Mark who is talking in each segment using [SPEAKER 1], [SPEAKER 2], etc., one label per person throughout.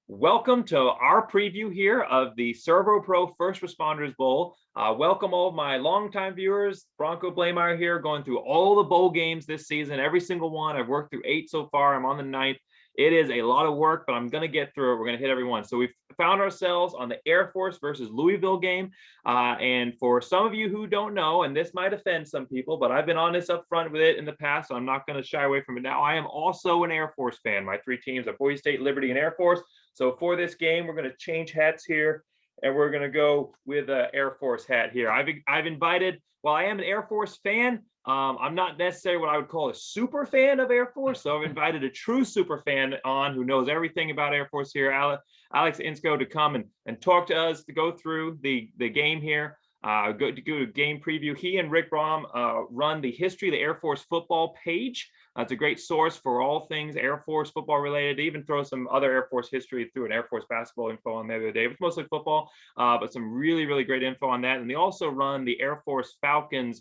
[SPEAKER 1] Welcome to our preview here of the SERVPRO First Responders Bowl. Welcome all of my longtime viewers. Bronco Blameyer here, going through all the bowl games this season, every single one. I've worked through 8 so far. I'm on the 9th. It is a lot of work, but I'm going to get through it. We're going to hit every one. So we've found ourselves on the Air Force versus Louisville game. And for some of you who don't know, and this might offend some people, but I've been honest up front with it in the past, so I'm not going to shy away from it now. I am also an Air Force fan. My 3 teams are Boise State, Liberty, and Air Force. So for this game, we're going to change hats here, and we're going to go with an Air Force hat here. I've invited, while I am an Air Force fan, I'm not necessarily what I would call a super fan of Air Force. So I've invited a true super fan on who knows everything about Air Force here, Alex Insco, to come and talk to us, to go through the game here. Go to do a game preview. He and Rick Brom run the History of the Air Force Football page. It's a great source for all things Air Force football related. They even throw some other Air Force history through an Air Force basketball info on the other day. It's mostly football, but some really, really great info on that. And they also run the Air Force Falcon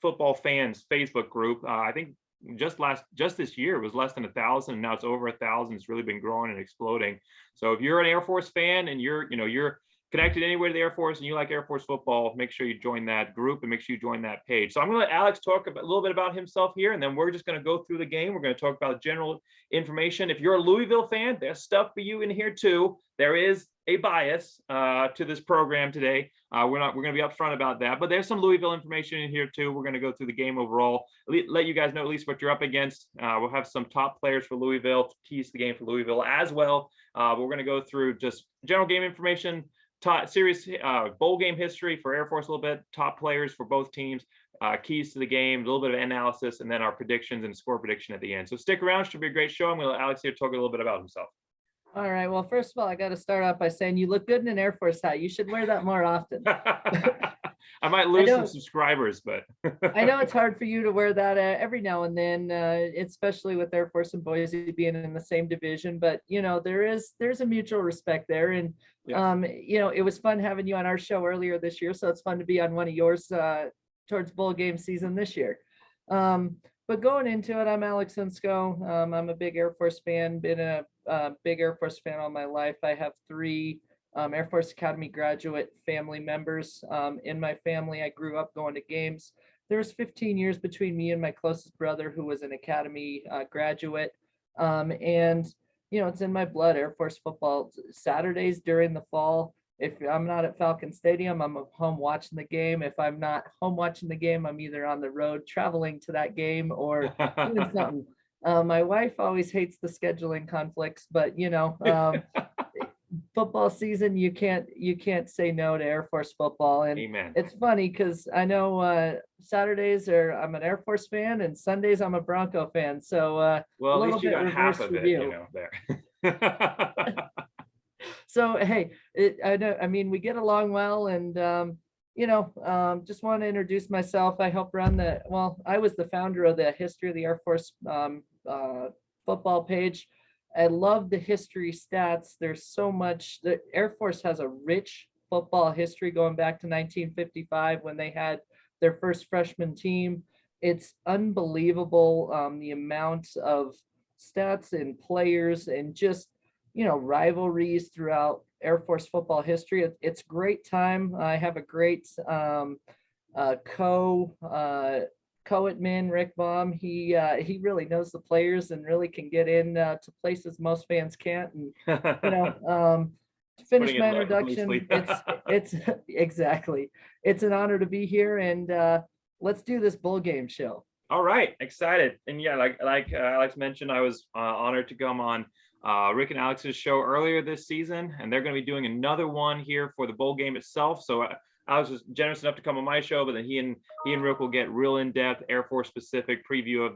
[SPEAKER 1] football fans Facebook group. I think just this year it was less than 1,000, and now it's over 1,000. It's really been growing and exploding. So if you're an Air Force fan and you're connected anywhere to the Air Force and you like Air Force football, make sure you join that group and make sure you join that page. So I'm going to let Alex talk a little bit about himself here, and then we're just going to go through the game. We're going to talk about general information. If you're a Louisville fan, there's stuff for you in here too. There is a bias to this program today. We're going to be upfront about that, but there's some Louisville information in here too. We're going to go through the game overall, let you guys know at least what you're up against. We'll have some top players for Louisville, keys to the game for Louisville as well. But we're going to go through just general game information, series bowl game history for Air Force a little bit, top players for both teams, keys to the game, a little bit of analysis, and then our predictions and score prediction at the end. So stick around. Should be a great show. I'm going to let Alex here talk a little bit about himself.
[SPEAKER 2] All right. Well, first of all, I got to start off by saying you look good in an Air Force hat. You should wear that more often.
[SPEAKER 1] I might lose some subscribers, but
[SPEAKER 2] I know it's hard for you to wear that every now and then, especially with Air Force and Boise being in the same division. But there's a mutual respect there, and it was fun having you on our show earlier this year. So it's fun to be on one of yours towards bowl game season this year. But going into it, I'm Alex Insco. I'm a big Air Force fan. Been a big Air Force fan all my life. I have 3 Air Force Academy graduate family members. In my family, I grew up going to games. There's 15 years between me and my closest brother, who was an Academy graduate. And it's in my blood, Air Force football. Saturdays during the fall, if I'm not at Falcon Stadium, I'm home watching the game. If I'm not home watching the game, I'm either on the road traveling to that game or doing something. My wife always hates the scheduling conflicts, but football season, you can't say no to Air Force football. And
[SPEAKER 1] Amen.
[SPEAKER 2] It's funny because I know Saturdays I'm an Air Force fan, and Sundays I'm a Bronco fan. So
[SPEAKER 1] well, at least you got half of it, there.
[SPEAKER 2] So hey, we get along well, and just want to introduce myself. I help run I was the founder of the History of the Air Force football page. I love the history stats. There's so much. The Air Force has a rich football history going back to 1955 when they had their first freshman team. It's unbelievable, the amount of stats and players and just rivalries throughout Air Force football history. It's a great time. I have a great co-admin, Rick Baum. He really knows the players and really can get in to places most fans can't. And to finish my introduction, it's exactly. It's an honor to be here, and let's do this bowl game show.
[SPEAKER 1] All right, excited. And yeah, like Alex mentioned, I was honored to come on Rick and Alex's show earlier this season, and they're going to be doing another one here for the bowl game itself. So Alex was generous enough to come on my show, but then he and Rick will get real in-depth Air Force specific preview of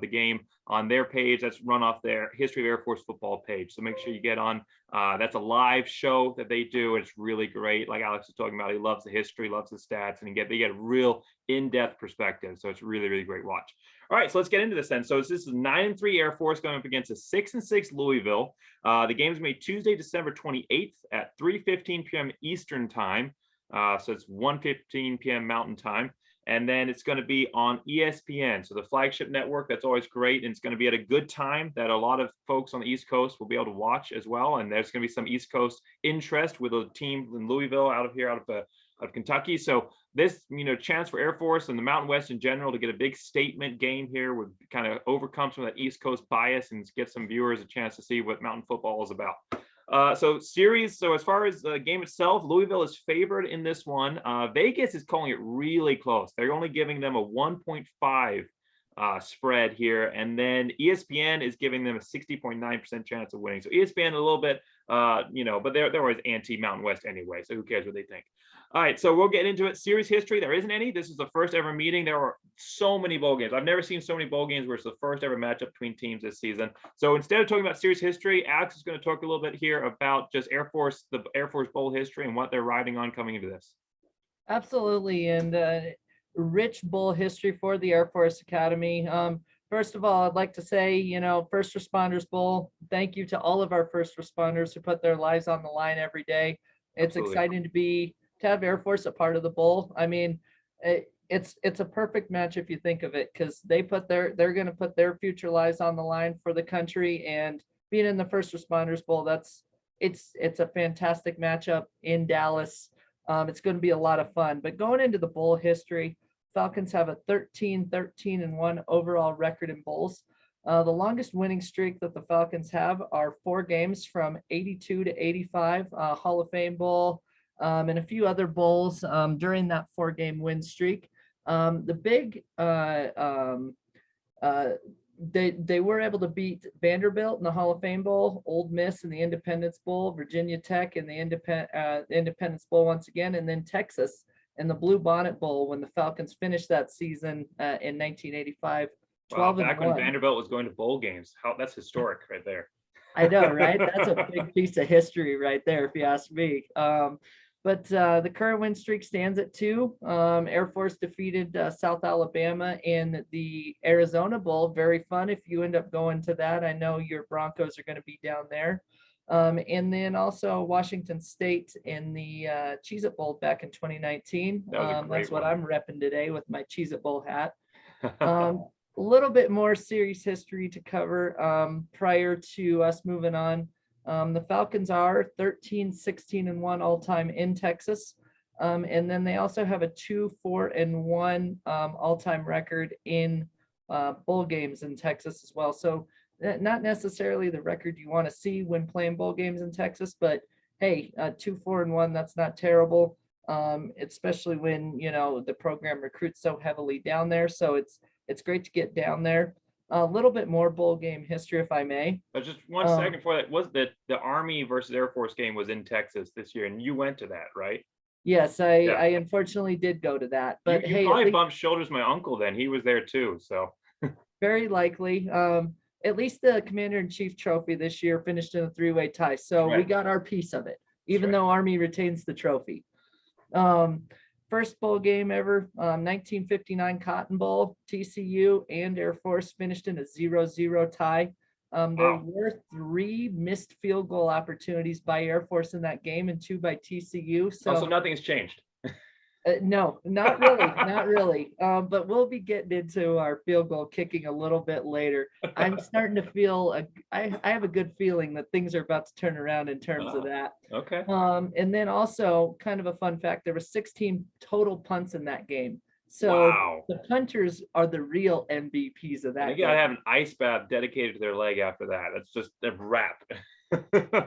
[SPEAKER 1] the game on their page. That's run off their History of Air Force football page. So make sure you get on. That's a live show that they do. It's really great. Like Alex was talking about, he loves the history, loves the stats, and they get a real in-depth perspective. So it's really, really great watch. All right, so let's get into this then. So this is 9-3 Air Force going up against a 6-6 Louisville. The game's made Tuesday, December 28th at 3:15 p.m. Eastern time. So it's 1:15 p.m. Mountain time. And then it's going to be on ESPN, so the flagship network. That's always great, and it's going to be at a good time that a lot of folks on the East Coast will be able to watch as well. And there's going to be some East Coast interest with a team in Louisville out of Kentucky. So this, chance for Air Force and the Mountain West in general to get a big statement game here would kind of overcome some of that East Coast bias and get some viewers a chance to see what mountain football is about. So as far as the game itself, Louisville is favored in this one. Vegas is calling it really close. They're only giving them a 1.5 spread here. And then ESPN is giving them a 60.9% chance of winning. So ESPN a little bit, but they're always anti-Mountain West anyway. So who cares what they think? All right, so we'll get into it. Series history, there isn't any. This is the first ever meeting. There are so many bowl games. I've never seen so many bowl games where it's the first ever matchup between teams this season. So instead of talking about series history, Alex is going to talk a little bit here about just the Air Force Bowl history and what they're riding on coming into this.
[SPEAKER 2] Absolutely, and rich bowl history for the Air Force Academy. First of all, I'd like to say, First Responders Bowl, thank you to all of our first responders who put their lives on the line every day. It's
[SPEAKER 1] Absolutely.
[SPEAKER 2] exciting to have Air Force a part of the bowl. I mean, it's a perfect match if you think of it, because they're going to put their future lives on the line for the country, and being in the First Responders Bowl, it's a fantastic matchup in Dallas. It's going to be a lot of fun. But going into the bowl history, Falcons have a 13-1 overall record in bowls. The longest winning streak that the Falcons have are 4 games from 82 to 85, Hall of Fame Bowl, and a few other bowls during that 4-game win streak. The big they were able to beat Vanderbilt in the Hall of Fame Bowl, Ole Miss in the Independence Bowl, Virginia Tech in the Independence Bowl once again, and then Texas in the Blue Bonnet Bowl when the Falcons finished that season in 1985.
[SPEAKER 1] Wow, back when Vanderbilt was going to bowl games. That's historic right there.
[SPEAKER 2] I know, right? That's a big piece of history right there, if you ask me. But the current win streak stands at 2. Air Force defeated South Alabama in the Arizona Bowl. Very fun if you end up going to that. I know your Broncos are going to be down there. And then also Washington State in the Cheez-It Bowl back in 2019. That's what I'm repping today with my Cheez-It Bowl hat. A little bit more series history to cover prior to us moving on. The Falcons are 13-16-1 all-time in Texas. And then they also have a 2-4-1 all-time record in bowl games in Texas as well. So not necessarily the record you want to see when playing bowl games in Texas, but hey, 2-4-1, that's not terrible. Especially when, the program recruits so heavily down there. So it's great to get down there. A little bit more bowl game history, if I may.
[SPEAKER 1] But just one second before that, was that the Army versus Air Force game was in Texas this year, and you went to that, right?
[SPEAKER 2] Yes, I unfortunately did go to that. But
[SPEAKER 1] you probably bumped shoulders with my uncle then. He was there too, so.
[SPEAKER 2] Very likely. At least the Commander-in-Chief trophy this year finished in a 3-way tie. So we got our piece of it, even though Army retains the trophy. First bowl game ever, 1959 Cotton Bowl, TCU and Air Force finished in a 0-0 tie. There were 3 missed field goal opportunities by Air Force in that game and 2 by TCU.
[SPEAKER 1] So nothing's changed.
[SPEAKER 2] No, not really. But we'll be getting into our field goal kicking a little bit later. I'm starting to feel I have a good feeling that things are about to turn around in terms of that.
[SPEAKER 1] Okay.
[SPEAKER 2] And then also kind of a fun fact, there were 16 total punts in that game. So the punters are the real MVPs of that.
[SPEAKER 1] You gotta have an ice bath dedicated to their leg after that. That's just a wrap.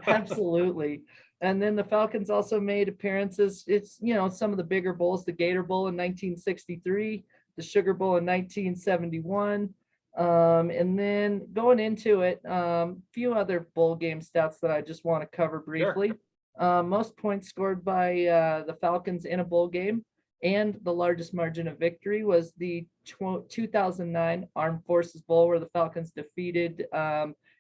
[SPEAKER 2] Absolutely. And then the Falcons also made appearances. It's, some of the bigger bowls, the Gator Bowl in 1963, the Sugar Bowl in 1971. And then going into it, few other bowl game stats that I just want to cover briefly. Sure. Most points scored by the Falcons in a bowl game, and the largest margin of victory was the 2009 Armed Forces Bowl, where the Falcons defeated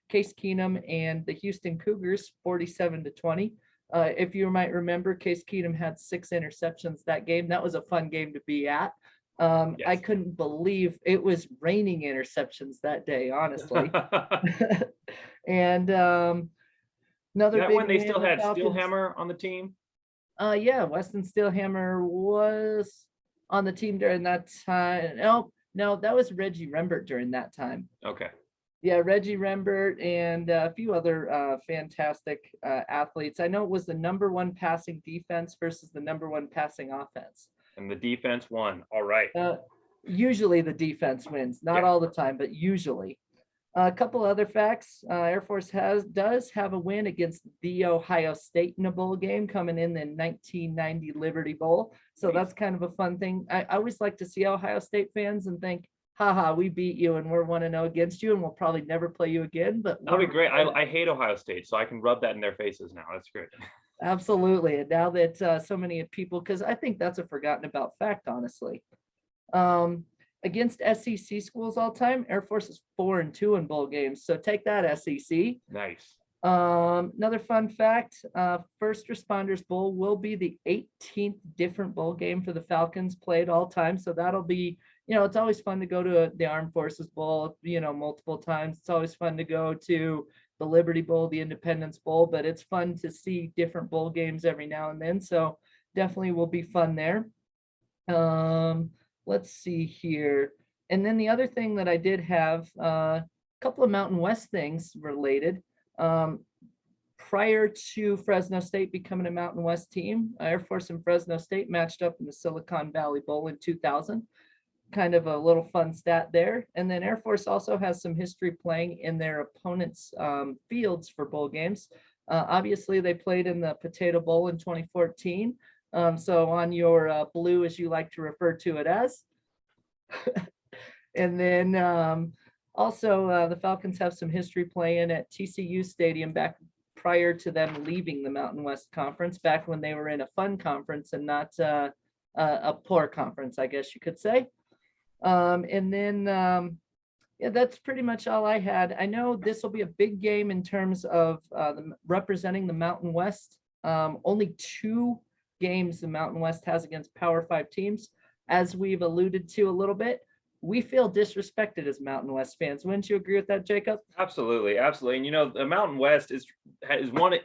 [SPEAKER 2] Case Keenum and the Houston Cougars 47-20. If you might remember, Case Keenum had 6 interceptions that game. That was a fun game to be at. I couldn't believe it was raining interceptions that day, honestly. And another big
[SPEAKER 1] when they still had Steelhammer on the team.
[SPEAKER 2] Yeah, Weston Steelhammer was on the team during that time. No, that was Reggie Rembert during that time.
[SPEAKER 1] Okay.
[SPEAKER 2] Yeah, Reggie Rembert and a few other fantastic athletes. I know it was the #1 passing defense versus the #1 passing offense.
[SPEAKER 1] And the defense won. All right.
[SPEAKER 2] Usually the defense wins, not all the time, but usually. A couple other facts. Air Force does have a win against the Ohio State in a bowl game coming in the 1990 Liberty Bowl. So that's kind of a fun thing. I always like to see Ohio State fans and think, haha, we beat you and we're 1-0 against you and we'll probably never play you again. But
[SPEAKER 1] that'll be great. I hate Ohio State, so I can rub that in their faces now. That's great.
[SPEAKER 2] Absolutely. And now that so many people, because I think that's a forgotten about fact, honestly. Against SEC schools all time, Air Force is 4-2 in bowl games. So take that, SEC.
[SPEAKER 1] Nice.
[SPEAKER 2] Another fun fact, First Responders Bowl will be the 18th different bowl game for the Falcons played all time. So that'll be, it's always fun to go to the Armed Forces Bowl, multiple times. It's always fun to go to the Liberty Bowl, the Independence Bowl, but it's fun to see different bowl games every now and then. So definitely will be fun there. Let's see here. And then the other thing that I did have, a couple of Mountain West things related. Prior to Fresno State becoming a Mountain West team, Air Force and Fresno State matched up in the Silicon Valley Bowl in 2000. Kind of a little fun stat there. And then Air Force also has some history playing in their opponents' fields for bowl games. Obviously, they played in the Potato Bowl in 2014. So on your blue, as you like to refer to it as. And then also the Falcons have some history playing at TCU Stadium back prior to them leaving the Mountain West Conference, back when they were in a fun conference and not a poor conference, I guess you could say. And then, yeah, that's pretty much all I had. I know this will be a big game in terms of representing the Mountain West. Only 2 games the Mountain West has against Power 5 teams. As we've alluded to a little bit, we feel disrespected as Mountain West fans. Wouldn't you agree with that, Jacob?
[SPEAKER 1] Absolutely, absolutely. And the Mountain West is one.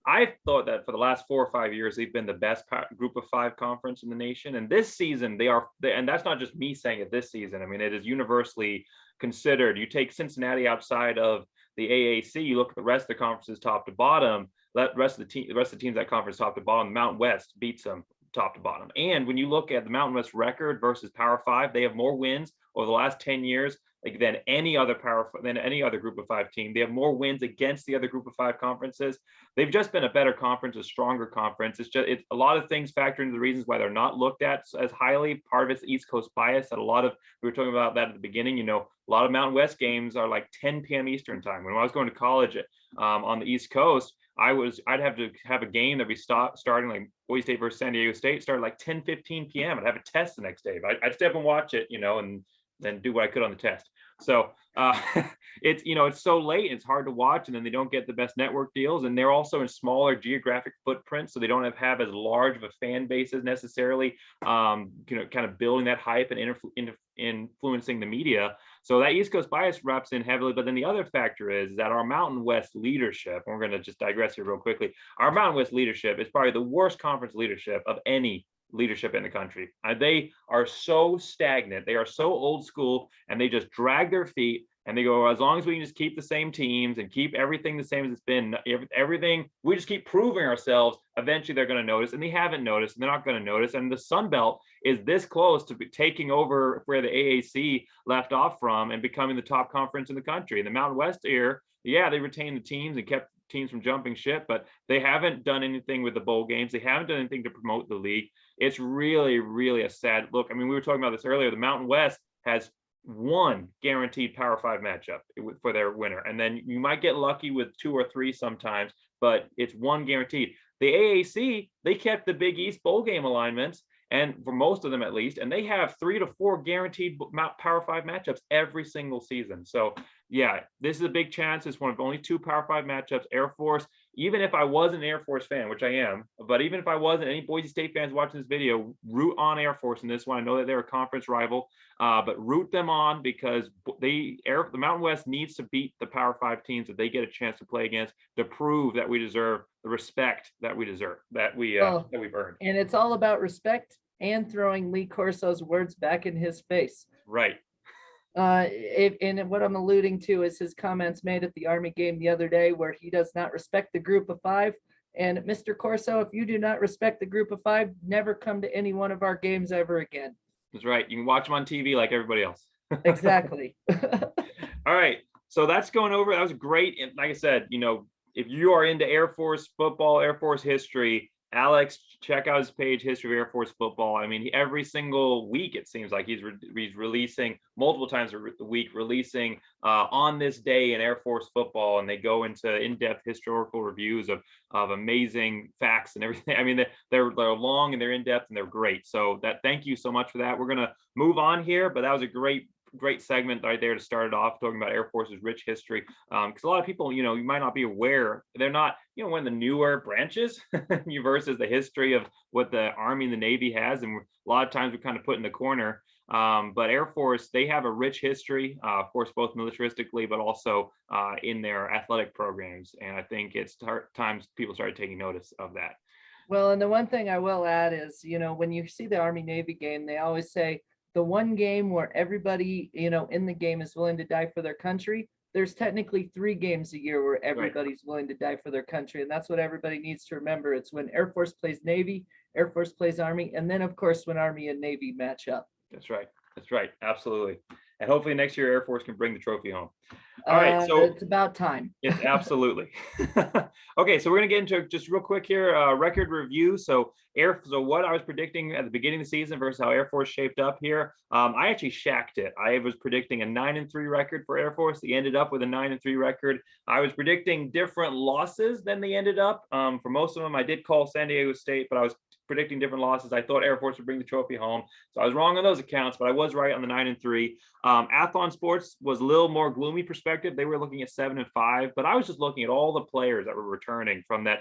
[SPEAKER 1] I've thought that for the last 4 or 5 years, they've been the best group of 5 conference in the nation. And this season, and that's not just me saying it this season. I mean, it is universally considered. You take Cincinnati outside of the AAC, you look at the rest of the conferences top to bottom, the rest of the teams that conference top to bottom, the Mountain West beats them top to bottom. And when you look at the Mountain West record versus Power 5, they have more wins over the last 10 years than any other group of 5 team. They have more wins against the other group of 5 conferences. They've just been a better conference, a stronger conference. It's a lot of things factor into the reasons why they're not looked at as highly. Part of it's East Coast bias that we were talking about that at the beginning. A lot of Mountain West games are like 10 p.m. Eastern time. When I was going to college on the East Coast, I'd have to have a game that we starting like Boise State versus San Diego State started like 10:15 p.m. I'd have a test the next day. I'd stay up and watch it, and then do what I could on the test. So it's so late, it's hard to watch, and then they don't get the best network deals, and they're also in smaller geographic footprints, so they don't have as large of a fan base as necessarily, kind of building that hype and influencing the media. So that East Coast bias wraps in heavily. But then the other factor is that our Mountain West leadership, and we're going to just digress here real quickly, our Mountain West leadership is probably the worst conference leadership of any leadership in the country. They are so stagnant. They are so old school, and they just drag their feet and they go, as long as we can just keep the same teams and keep everything the same as it's been, everything, we just keep proving ourselves, eventually they're going to notice. And they haven't noticed, and they're not going to notice. And the Sun Belt is this close to taking over where the AAC left off from and becoming the top conference in the country. In the Mountain West here, yeah, they retained the teams and kept teams from jumping ship, but they haven't done anything with the bowl games. They haven't done anything to promote the league. It's really, really a sad look. I mean, we were talking about this earlier. The Mountain West has 1 guaranteed Power 5 matchup for their winner. And then you might get lucky with 2 or 3 sometimes, but it's 1 guaranteed. The AAC, they kept the Big East bowl game alignments, and for most of them at least, and they have 3 to 4 guaranteed Power 5 matchups every single season. So yeah, this is a big chance. It's one of only 2 Power 5 matchups. Air Force, even if I was an Air Force fan, which I am, but even if I wasn't, any Boise State fans watching this video, root on Air Force in this one. I know that they're a conference rival, but root them on, because the Mountain West needs to beat the Power 5 teams that they get a chance to play against, to prove that we deserve the respect that we deserve, that we've earned.
[SPEAKER 2] And it's all about respect. and throwing Lee Corso's words back in his face.
[SPEAKER 1] Right.
[SPEAKER 2] And what I'm alluding to is his comments made at the Army game the other day, where he does not respect the group of five. And Mr. Corso, if you do not respect the group of five, never come to any one of our games ever again.
[SPEAKER 1] That's right. You can watch them on TV like everybody else.
[SPEAKER 2] Exactly.
[SPEAKER 1] All right. So that's going over. That was great. And like I said, if you are into Air Force football, Air Force history, Alex, check out his page, History of Air Force Football. I mean, every single week, it seems like he's releasing multiple times a week, releasing on this day in Air Force football. And they go into in-depth historical reviews of amazing facts and everything. I mean, they're long and they're in-depth and they're great. So thank you so much for that. We're going to move on here, but that was a great segment right there to start it off, talking about Air Force's rich history. Because a lot of people, you might not be aware, they're not, one of the newer branches versus the history of what the Army and the Navy has. And a lot of times we're kind of put in the corner. But Air Force, they have a rich history, of course, both militaristically, but also in their athletic programs. And I think it's times people started taking notice of that.
[SPEAKER 2] Well, and the one thing I will add is, when you see the Army Navy game, they always say, the one game where everybody, in the game is willing to die for their country. There's technically 3 games a year where everybody's willing to die for their country. And that's what everybody needs to remember. It's when Air Force plays Navy, Air Force plays Army, and then of course, when Army and Navy match up.
[SPEAKER 1] That's right. That's right. Absolutely. And hopefully next year Air Force can bring the trophy home. All right. So
[SPEAKER 2] it's about time.
[SPEAKER 1] It's absolutely. Okay. So we're going to get into just real quick here, record review. So what I was predicting at the beginning of the season versus how Air Force shaped up here. I actually shacked it. I was predicting a 9-3 record for Air Force. They ended up with a 9-3 record. I was predicting different losses than they ended up. For most of them, I did call San Diego State, but I was predicting different losses. I thought Air Force would bring the trophy home. So I was wrong on those accounts, but I was right on the 9-3. Athlon Sports was a little more gloomy perspective. They were looking at 7-5, but I was just looking at all the players that were returning from that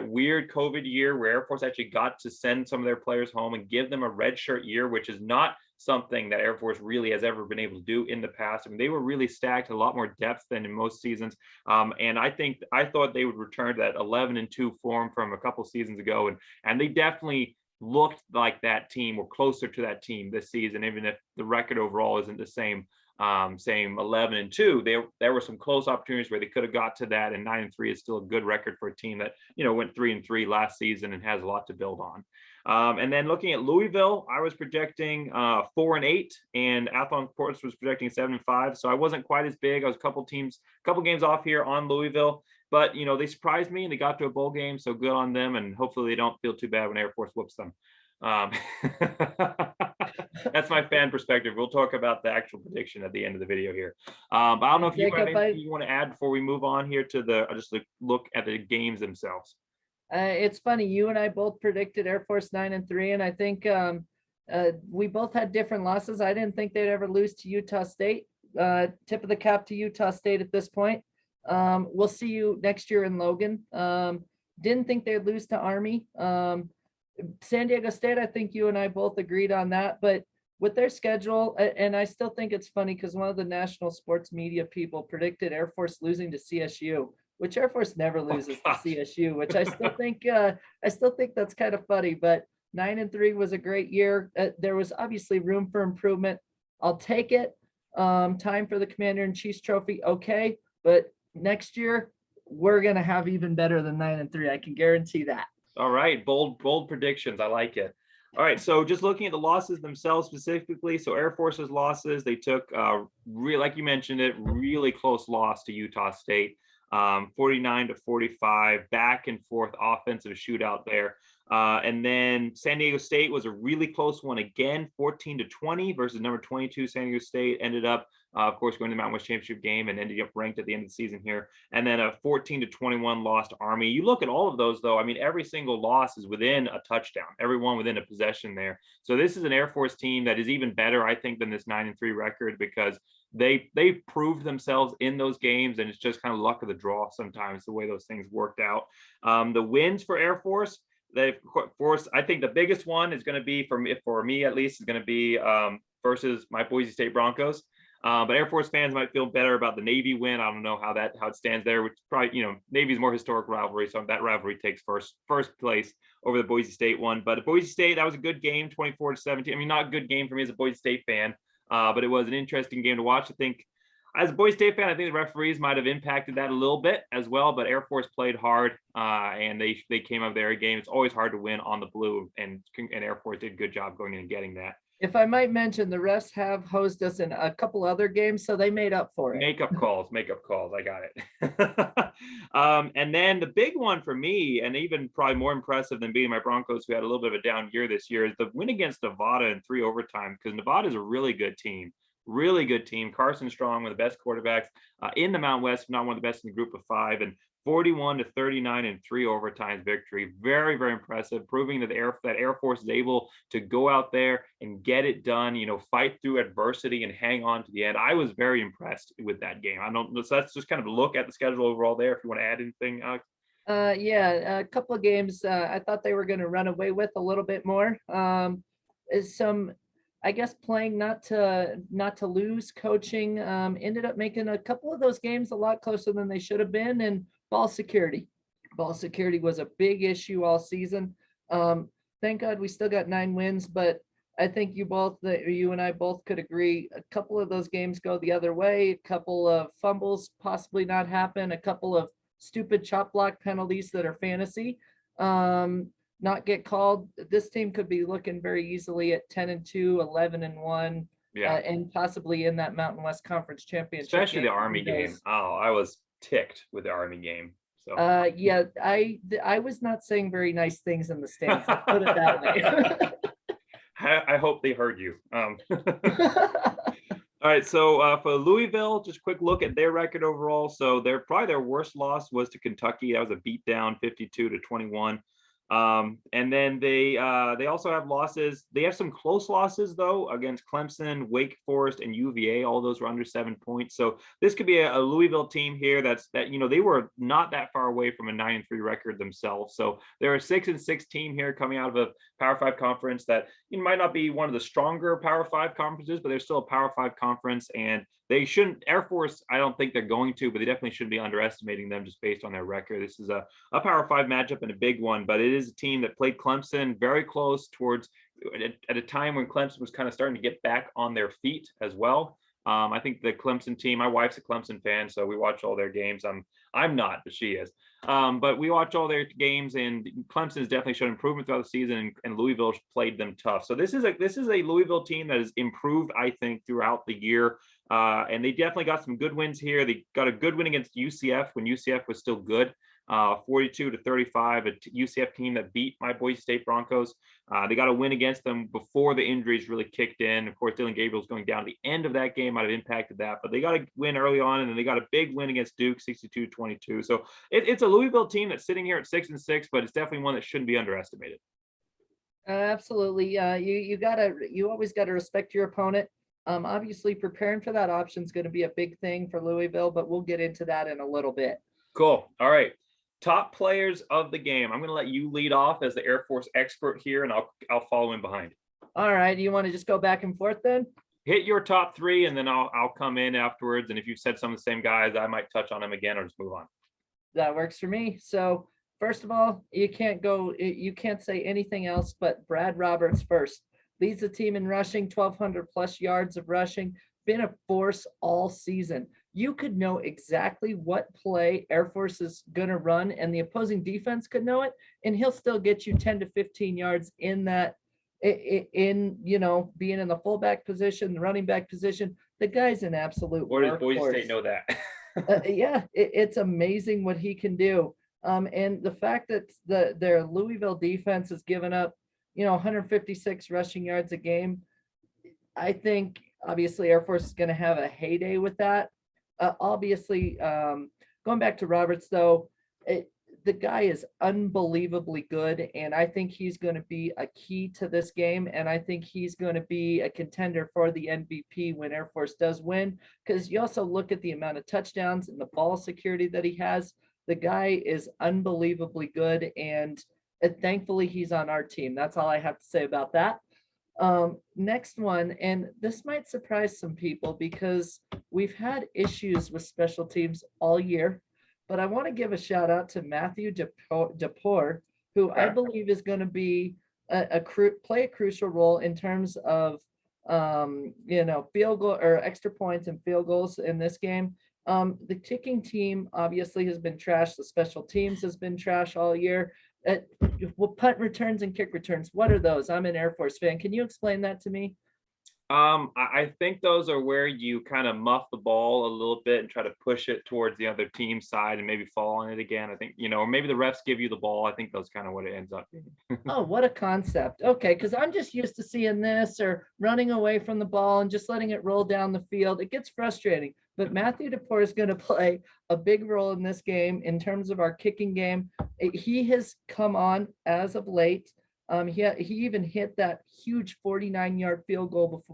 [SPEAKER 1] weird COVID year where Air Force actually got to send some of their players home and give them a redshirt year, which is not something that Air Force really has ever been able to do in the past. I mean, they were really stacked, a lot more depth than in most seasons. And I thought they would return to that 11-2 form from a couple seasons ago. And they definitely looked like that team, or closer to that team this season, even if the record overall isn't the same 11-2. There were some close opportunities where they could have got to that, and 9-3 is still a good record for a team that went 3-3 last season and has a lot to build on. And then looking at Louisville, I was projecting 4-8, and Athlon Sports was projecting 7-5. So I wasn't quite as big. I was a couple games off here on Louisville, but they surprised me and they got to a bowl game. So good on them, and hopefully they don't feel too bad when Air Force whoops them. That's my fan perspective. We'll talk about the actual prediction at the end of the video here. But I don't know if you have anything you want to add before we move on here to just look at the games themselves.
[SPEAKER 2] It's funny, you and I both predicted Air Force 9-3, and I think we both had different losses. I didn't think they'd ever lose to Utah State. Tip of the cap to Utah State at this point. We'll see you next year in Logan. Didn't think they'd lose to Army. San Diego State, I think you and I both agreed on that, but with their schedule, and I still think it's funny because one of the national sports media people predicted Air Force losing to CSU, which Air Force never loses to CSU, which I still think that's kind of funny. But 9-3 was a great year. There was obviously room for improvement. I'll take it. Time for the Commander-in-Chief's trophy, okay, but next year we're gonna have even better than 9-3. I can guarantee that.
[SPEAKER 1] All right, bold predictions. I like it. All right, so just looking at the losses themselves specifically, so Air Force's losses, they took, like you mentioned it, really close loss to Utah State, 49-45, back and forth offensive shootout there. And then San Diego State was a really close one again, 14-20 versus number 22 San Diego State. Ended up, of course, going to the Mountain West Championship game and ended up ranked at the end of the season here. And then a 14-21 loss to Army. You look at all of those, though, I mean, every single loss is within a touchdown, everyone within a possession there. So this is an Air Force team that is even better, I think, than this 9-3 record, because they proved themselves in those games, and it's just kind of luck of the draw sometimes the way those things worked out. The wins for Air Force, I think the biggest one is going to be for me at least is going to be versus my Boise State Broncos. But Air Force fans might feel better about the Navy win. I don't know how it stands there, which probably, Navy's more historic rivalry. So that rivalry takes first place over the Boise State one. But Boise State, that was a good game, 24-17. I mean, not a good game for me as a Boise State fan, but it was an interesting game to watch. I think as a Boise State fan, I think the referees might have impacted that a little bit as well, but Air Force played hard, and they came up their game. It's always hard to win on the blue, and Air Force did a good job going in and getting that.
[SPEAKER 2] If I might mention, the refs have hosted us in a couple other games, so they made up for it.
[SPEAKER 1] Makeup calls. I got it. And then the big one for me, and even probably more impressive than beating my Broncos, who had a little bit of a down year this year, is the win against Nevada in 3 overtime, because Nevada is a really good team. Really good team. Carson Strong, one of the best quarterbacks in the Mountain West, not one of the best in the group of 5, and 41-39 in 3 overtimes victory. Very, very impressive, proving that Air Force is able to go out there and get it done, fight through adversity and hang on to the end. I was very impressed with that game. So let's just kind of look at the schedule overall there, if you want to add anything, Alex.
[SPEAKER 2] Yeah, a couple of games I thought they were going to run away with a little bit more. I guess playing not to lose, coaching ended up making a couple of those games a lot closer than they should have been. And ball security was a big issue all season. Thank God we still got 9 wins, but I think you and I both could agree a couple of those games go the other way. A couple of fumbles possibly not happen, a couple of stupid chop block penalties that are fantasy not get called. This team could be looking very easily at 10-2, 11-1, and possibly in that Mountain West Conference championship.
[SPEAKER 1] Especially the Army game. Oh, I was ticked with the Army game. So
[SPEAKER 2] yeah, I was not saying very nice things in the stands. I'll put it that way.
[SPEAKER 1] I hope they heard you. All right, so for Louisville, just a quick look at their record overall. So their worst loss was to Kentucky. That was a beatdown, 52-21. And then they also have losses. They have some close losses though against Clemson, Wake Forest, and UVA. All those were under 7 points. So this could be a Louisville team here that they were not that far away from a 9-3 record themselves. So they're a 6-6 team here coming out of a Power 5 conference that might not be one of the stronger Power 5 conferences, but they're still a Power 5 conference, and they shouldn't. Air Force, I don't think they're going to, but they definitely shouldn't be underestimating them just based on their record. This is a Power 5 matchup and a big one, but it is a team that played Clemson very close towards at a time when Clemson was kind of starting to get back on their feet as well. I think the Clemson team, my wife's a Clemson fan, so we watch all their games. I'm not, but she is. But we watch all their games, and Clemson's definitely shown improvement throughout the season, and Louisville played them tough. So this is a Louisville team that has improved, I think, throughout the year. And they definitely got some good wins here. They got a good win against UCF when UCF was still good, 42-35, a UCF team that beat my Boise State Broncos. They got a win against them before the injuries really kicked in. Of course, Dylan Gabriel's going down at the end of that game might have impacted that, but they got a win early on, and then they got a big win against Duke, 62-22. So it's a Louisville team that's sitting here at 6-6, but it's definitely one that shouldn't be underestimated.
[SPEAKER 2] Absolutely. You always got to respect your opponent. Obviously preparing for that option is going to be a big thing for Louisville, but we'll get into that in a little bit.
[SPEAKER 1] Cool. All right. Top players of the game. I'm going to let you lead off as the Air Force expert here, and I'll follow in behind.
[SPEAKER 2] All right. You want to just go back and forth then?
[SPEAKER 1] Hit your top 3, and then I'll come in afterwards. And if you've said some of the same guys, I might touch on them again or just move on.
[SPEAKER 2] That works for me. So first of all, you can't say anything else but Brad Roberts first. Leads the team in rushing, 1,200 plus yards of rushing, been a force all season. You could know exactly what play Air Force is going to run, and the opposing defense could know it, and he'll still get you 10 to 15 yards in that, being in the fullback position, the running back position. The guy's an absolute
[SPEAKER 1] Or does Boise State know that?
[SPEAKER 2] Yeah, it's amazing what he can do. And the fact that their Louisville defense has given up 156 rushing yards a game. I think obviously Air Force is going to have a heyday with that. Obviously, going back to Roberts though, the guy is unbelievably good, and I think he's going to be a key to this game, and I think he's going to be a contender for the MVP when Air Force does win, because you also look at the amount of touchdowns and the ball security that he has. The guy is unbelievably good, and thankfully he's on our team. That's all I have to say about that. Next one, and this might surprise some people because we've had issues with special teams all year, but I want to give a shout out to Matthew DePore, who I
[SPEAKER 1] Okay.
[SPEAKER 2] believe is going to be play a crucial role in terms of field goal or extra points and field goals in this game. The kicking team obviously has been trash. The special teams has been trash all year. Well, punt returns and kick returns. What are those? I'm an Air Force fan. Can you explain that to me?
[SPEAKER 1] I think those are where you kind of muff the ball a little bit and try to push it towards the other team's side and maybe fall on it again. I think, or maybe the refs give you the ball. I think that's kind of what it ends up being.
[SPEAKER 2] Oh, what a concept. Okay, because I'm just used to seeing this or running away from the ball and just letting it roll down the field. It gets frustrating. But Matthew DePore is going to play a big role in this game in terms of our kicking game. He has come on as of late. He even hit that huge 49-yard field goal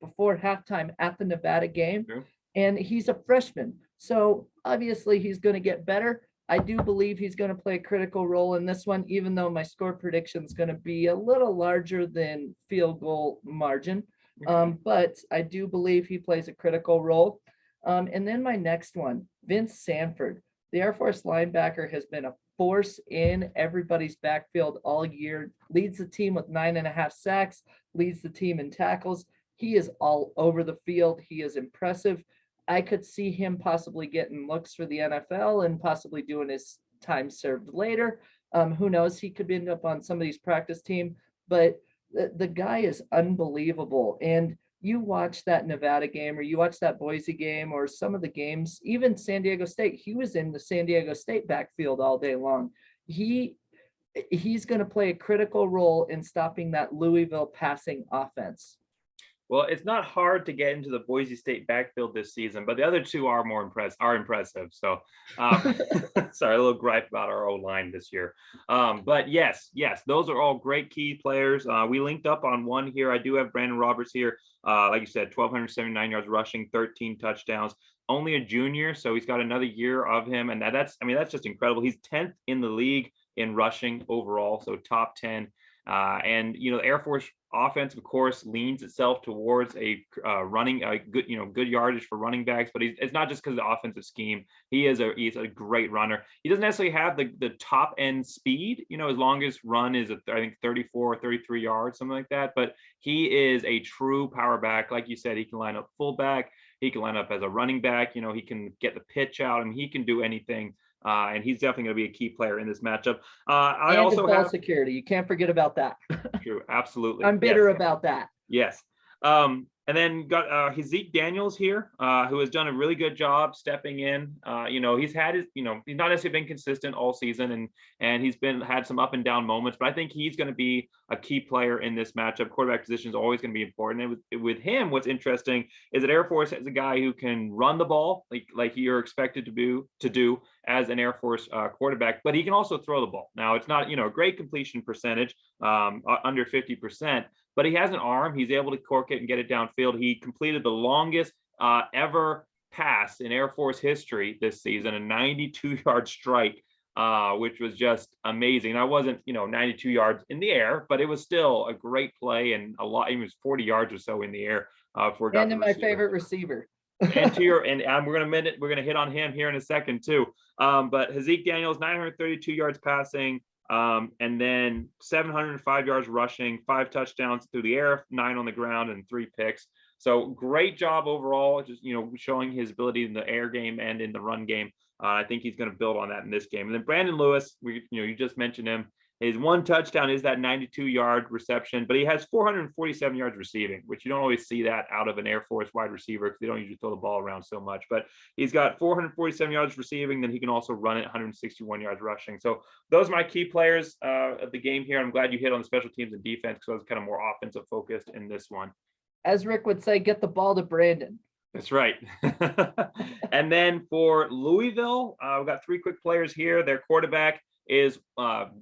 [SPEAKER 2] before halftime at the Nevada game.
[SPEAKER 1] True.
[SPEAKER 2] And he's a freshman. So obviously he's going to get better. I do believe he's going to play a critical role in this one, even though my score prediction is going to be a little larger than field goal margin.
[SPEAKER 1] Okay.
[SPEAKER 2] But I do believe he plays a critical role. And then my next one, Vince Sanford, the Air Force linebacker, has been a force in everybody's backfield all year, leads the team with 9.5 sacks, leads the team in tackles. He is all over the field. He is impressive. I could see him possibly getting looks for the NFL and possibly doing his time served later. Who knows? He could end up on somebody's practice team, but the guy is unbelievable. And you watch that Nevada game or you watch that Boise game or some of the games, even San Diego State, he was in the San Diego State backfield all day long. He's going to play a critical role in stopping that Louisville passing offense.
[SPEAKER 1] Well, it's not hard to get into the Boise State backfield this season, but the other two are impressive. So, sorry, a little gripe about our O-line this year. But yes, those are all great key players. We linked up on one here. I do have Brandon Roberts here. Like you said, 1,279 yards rushing, 13 touchdowns. Only a junior, so he's got another year of him, and that's just incredible. He's 10th in the league in rushing overall, so top 10. And the Air Force offense, of course, leans itself towards a good yardage for running backs, but it's not just because of the offensive scheme. He's a great runner. He doesn't necessarily have the top end speed, his longest run is I think 34 or 33 yards, something like that. But he is a true power back. Like you said, he can line up fullback. He can line up as a running back. He can get the pitch out. I mean, he can do anything. And he's definitely going to be a key player in this matchup. I also have
[SPEAKER 2] security. You can't forget about that.
[SPEAKER 1] True, absolutely.
[SPEAKER 2] I'm bitter about that.
[SPEAKER 1] Yes. And then got Zeke Daniels here, who has done a really good job stepping in. He's had his, he's not necessarily been consistent all season, and he's had some up and down moments, but I think he's going to be a key player in this matchup. Quarterback position is always going to be important. And with him, what's interesting is that Air Force has a guy who can run the ball like you're expected to do as an Air Force quarterback, but he can also throw the ball. Now, it's not, a great completion percentage, under 50%, but he has an arm. He's able to cork it and get it downfield. He completed the longest ever pass in Air Force history this season, a 92-yard strike, which was just amazing. I wasn't, 92 yards in the air, but it was still a great play and a lot. It was 40 yards or so in the air before it got
[SPEAKER 2] to my favorite receiver.
[SPEAKER 1] And we're gonna hit on him here in a second too. But Zeke Daniels, 932 yards passing, and then 705 yards rushing, 5 touchdowns through the air, 9 on the ground, and 3 picks. So great job overall, just showing his ability in the air game and in the run game. I think he's going to build on that in this game. And then Brandon Lewis, you just mentioned him. His 1 touchdown is that 92-yard reception, but he has 447 yards receiving, which you don't always see that out of an Air Force wide receiver because they don't usually throw the ball around so much. But he's got 447 yards receiving, then he can also run it 161 yards rushing. So those are my key players of the game here. I'm glad you hit on the special teams and defense because I was kind of more offensive focused in this one.
[SPEAKER 2] As Rick would say, get the ball to Brandon.
[SPEAKER 1] That's right. And then for Louisville, we've got 3 quick players here. Their quarterback is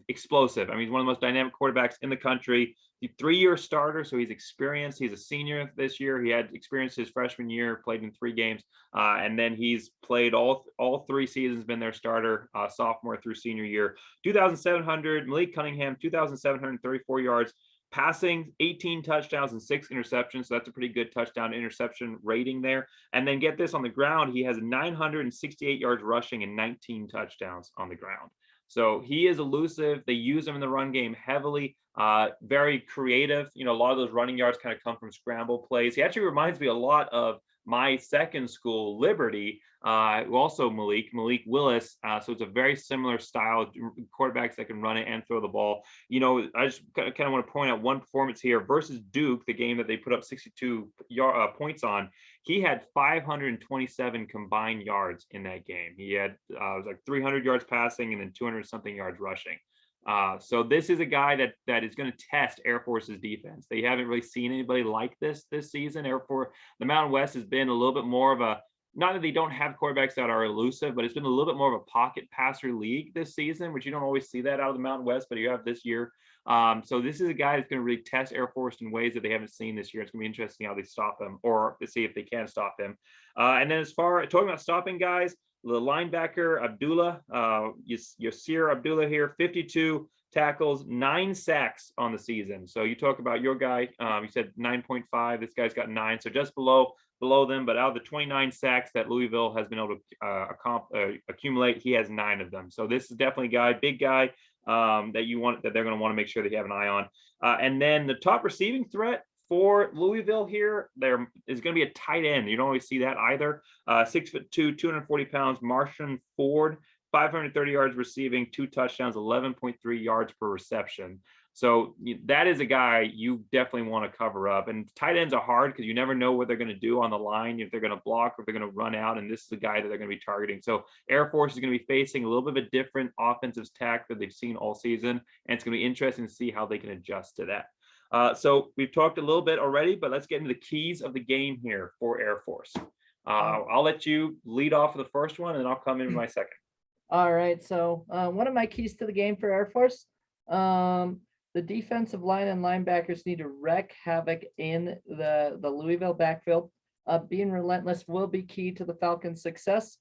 [SPEAKER 1] explosive. I mean, he's one of the most dynamic quarterbacks in the country. He's a 3-year starter, so he's experienced. He's a senior this year. He had experience his freshman year, played in 3 games, and then he's played all 3 seasons, been their starter, sophomore through senior year. 2,700, Malik Cunningham, 2,734 yards, Passing 18 touchdowns and 6 interceptions. So that's a pretty good touchdown interception rating there. And then get this, on the ground, he has 968 yards rushing and 19 touchdowns on the ground. So he is elusive. They use him in the run game heavily. Very creative. A lot of those running yards kind of come from scramble plays. He actually reminds me a lot of my second school, Liberty, also Malik Willis. So it's a very similar style of quarterbacks that can run it and throw the ball. I just kind of want to point out one performance here versus Duke, the game that they put up 62 points on. He had 527 combined yards in that game. He had it was like 300 yards passing and then 200 something yards rushing. So this is a guy that is going to test Air Force's defense. They haven't really seen anybody like this season. Air Force, the Mountain West has been a little bit more of a, not that they don't have quarterbacks that are elusive, but it's been a little bit more of a pocket passer league this season, which you don't always see that out of the Mountain West, but you have this year. So this is a guy that's going to really test Air Force in ways that they haven't seen this year. It's going to be interesting how they stop him, or to see if they can stop him. And then as far as talking about stopping guys, the linebacker Abdullah, Yasir Abdullah here, 52 tackles, 9 sacks on the season. So you talk about your guy, you said 9.5. This guy's got 9, so just below them. But out of the 29 sacks that Louisville has been able to accumulate, he has 9 of them. So this is definitely a guy, big guy, that they're going to want to make sure that you have an eye on. And then the top receiving threat for Louisville here, there is going to be a tight end. You don't always see that either. 6'2", 240 pounds, Martian Ford, 530 yards receiving, 2 touchdowns, 11.3 yards per reception. So that is a guy you definitely want to cover up. And tight ends are hard because you never know what they're going to do on the line, if they're going to block or if they're going to run out. And this is the guy that they're going to be targeting. So Air Force is going to be facing a little bit of a different offensive stack that they've seen all season. And it's going to be interesting to see how they can adjust to that. So we've talked a little bit already, but let's get into the keys of the game here for Air Force. I'll let you lead off with the first one, and then I'll come in with my second.
[SPEAKER 2] All right. So one of my keys to the game for Air Force, the defensive line and linebackers need to wreak havoc in the Louisville backfield. Being relentless will be key to the Falcons' success.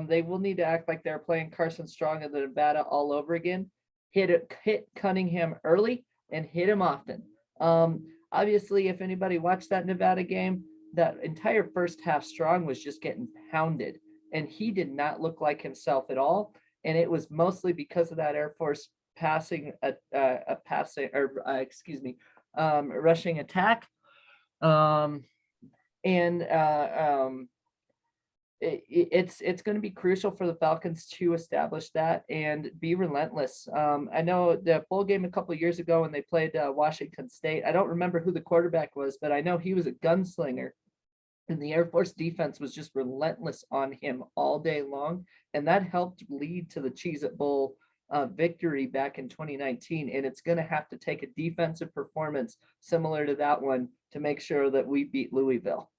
[SPEAKER 2] They will need to act like they're playing Carson Strong of the Nevada all over again. Hit Cunningham early and hit him often. Obviously, if anybody watched that Nevada game, that entire first half, Strong was just getting pounded, and he did not look like himself at all. And it was mostly because of that Air Force rushing attack. It's going to be crucial for the Falcons to establish that and be relentless. I know the bowl game a couple of years ago when they played Washington State, I don't remember who the quarterback was, but I know he was a gunslinger, and the Air Force defense was just relentless on him all day long. And that helped lead to the Cheez-It Bowl victory back in 2019. And it's going to have to take a defensive performance similar to that one to make sure that we beat Louisville.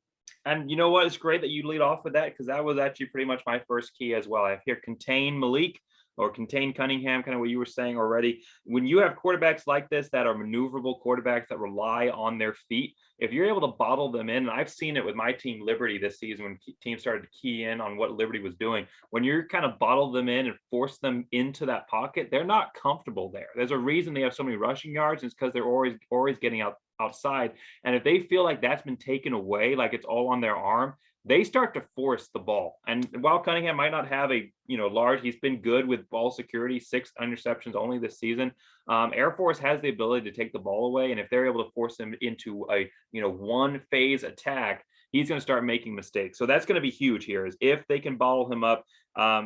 [SPEAKER 1] And you know what? It's great that you lead off with that, because that was actually pretty much my first key as well. I have here contain Malik or contain Cunningham, kind of what you were saying already. When you have quarterbacks like this that are maneuverable quarterbacks that rely on their feet, if you're able to bottle them in, and I've seen it with my team Liberty this season when teams started to key in on what Liberty was doing, when you're kind of bottle them in and force them into that pocket, they're not comfortable there. There's a reason they have so many rushing yards. It's because they're always getting outside. And if they feel like that's been taken away, like it's all on their arm, they start to force the ball. And while Cunningham might not have a large, he's been good with ball security, 6 interceptions only this season. Air Force has the ability to take the ball away, and if they're able to force him into a one phase attack, he's going to start making mistakes. So that's going to be huge here, is if they can bottle him up.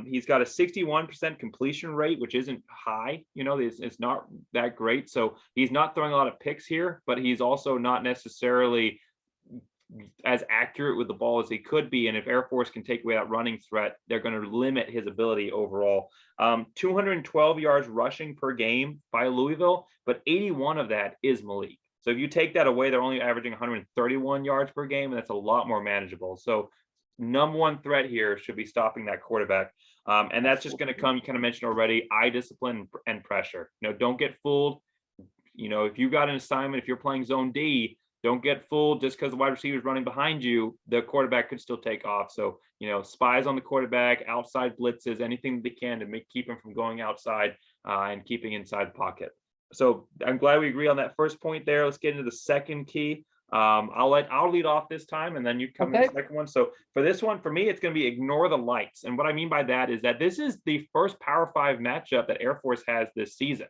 [SPEAKER 1] He's got a 61% completion rate, which isn't high. It's not that great. So he's not throwing a lot of picks here, but he's also not necessarily as accurate with the ball as he could be. And if Air Force can take away that running threat, they're going to limit his ability overall. 212 yards rushing per game by Louisville, but 81 of that is Malik. So if you take that away, they're only averaging 131 yards per game, and that's a lot more manageable. So number one threat here should be stopping that quarterback. And that's just going to come, you kind of mentioned already, eye discipline and pressure. Don't get fooled. If you got an assignment, if you're playing zone D, don't get fooled just because the wide receiver is running behind you. The quarterback could still take off. So, spies on the quarterback, outside blitzes, anything they can to keep him from going outside and keeping inside the pocket. So I'm glad we agree on that first point there. Let's get into the second key. I'll lead off this time, and then you come in the
[SPEAKER 2] Okay.
[SPEAKER 1] second one. So for this one, for me, it's going to be ignore the lights. And what I mean by that is that this is the first Power Five matchup that Air Force has this season,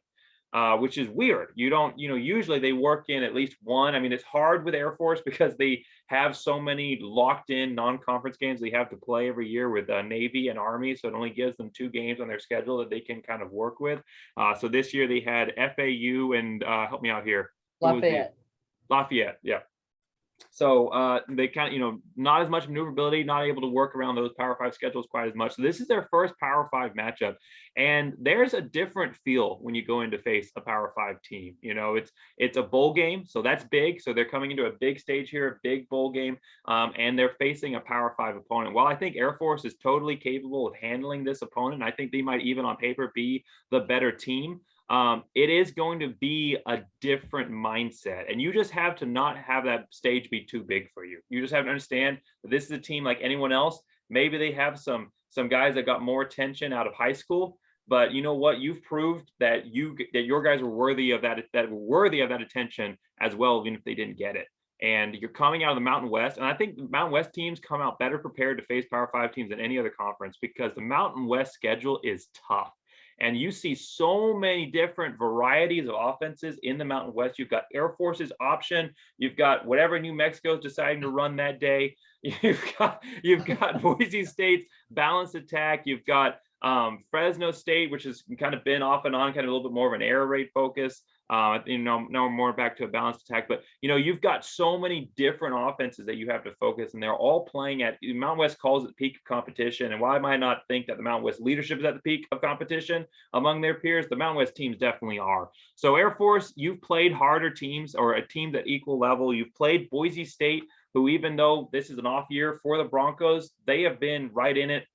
[SPEAKER 1] which is weird. You don't, usually they work in at least one. I mean, it's hard with Air Force because they have so many locked in non-conference games they have to play every year with Navy and Army. So it only gives them 2 games on their schedule that they can kind of work with. So this year they had FAU and help me out here. Who was the
[SPEAKER 2] Lafayette.
[SPEAKER 1] Lafayette? Yeah. So they kind of, not as much maneuverability, not able to work around those Power Five schedules quite as much. So this is their first Power Five matchup, and there's a different feel when you go in to face a Power Five team. It's a bowl game, so that's big. So they're coming into a big stage here, a big bowl game, and they're facing a Power Five opponent. While I think Air Force is totally capable of handling this opponent, I think they might even on paper be the better team. It is going to be a different mindset, and you just have to not have that stage be too big for you. You just have to understand that this is a team like anyone else. Maybe they have some guys that got more attention out of high school, but you know what? You've proved that your guys were worthy of that attention as well, even if they didn't get it. And you're coming out of the Mountain West, and I think the Mountain West teams come out better prepared to face Power Five teams than any other conference because the Mountain West schedule is tough. And you see so many different varieties of offenses in the Mountain West. You've got Air Force's option. You've got whatever New Mexico is deciding to run that day. You've got Boise State's balanced attack. You've got Fresno State, which has kind of been off and on, kind of a little bit more of an air raid focus. Now we're more back to a balanced attack, but you've got so many different offenses that you have to focus, and they're all playing at Mountain West calls it the peak of competition. And why might I not think that the Mountain West leadership is at the peak of competition among their peers? The Mountain West teams definitely are. So Air Force, you've played harder teams or a team at equal level. You've played Boise State, who even though this is an off year for the Broncos, they have been right in it.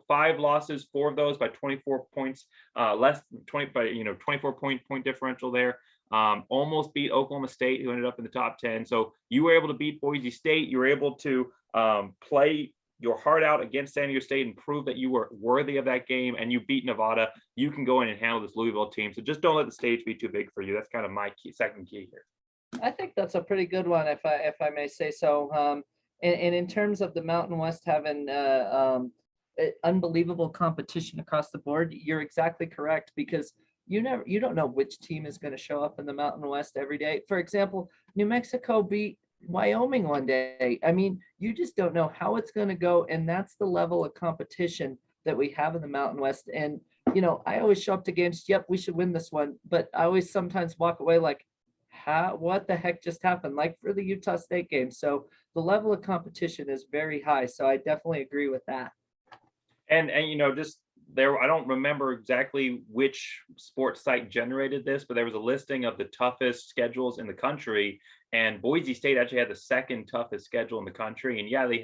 [SPEAKER 1] 5 losses, 4 of those by 24 points, less than 20 by 24 point differential there. Almost beat Oklahoma State, who ended up in the top 10. So you were able to beat Boise State. You were able to play your heart out against San Diego State and prove that you were worthy of that game. And you beat Nevada. You can go in and handle this Louisville team. So just don't let the stage be too big for you. That's kind of my second key here.
[SPEAKER 2] I think that's a pretty good one, if I may say so. And in terms of the Mountain West having unbelievable competition across the board, you're exactly correct, because you don't know which team is going to show up in the Mountain West every day. For example, New Mexico beat Wyoming one day. I mean, you just don't know how it's going to go, and that's the level of competition that we have in the Mountain West. And I always show up to games, yep, we should win this one, but I always sometimes walk away like, what the heck just happened, like for the Utah State game. So the level of competition is very high, so I definitely agree with that.
[SPEAKER 1] And just there, I don't remember exactly which sports site generated this, but there was a listing of the toughest schedules in the country, and Boise State actually had the second toughest schedule in the country. And yeah, they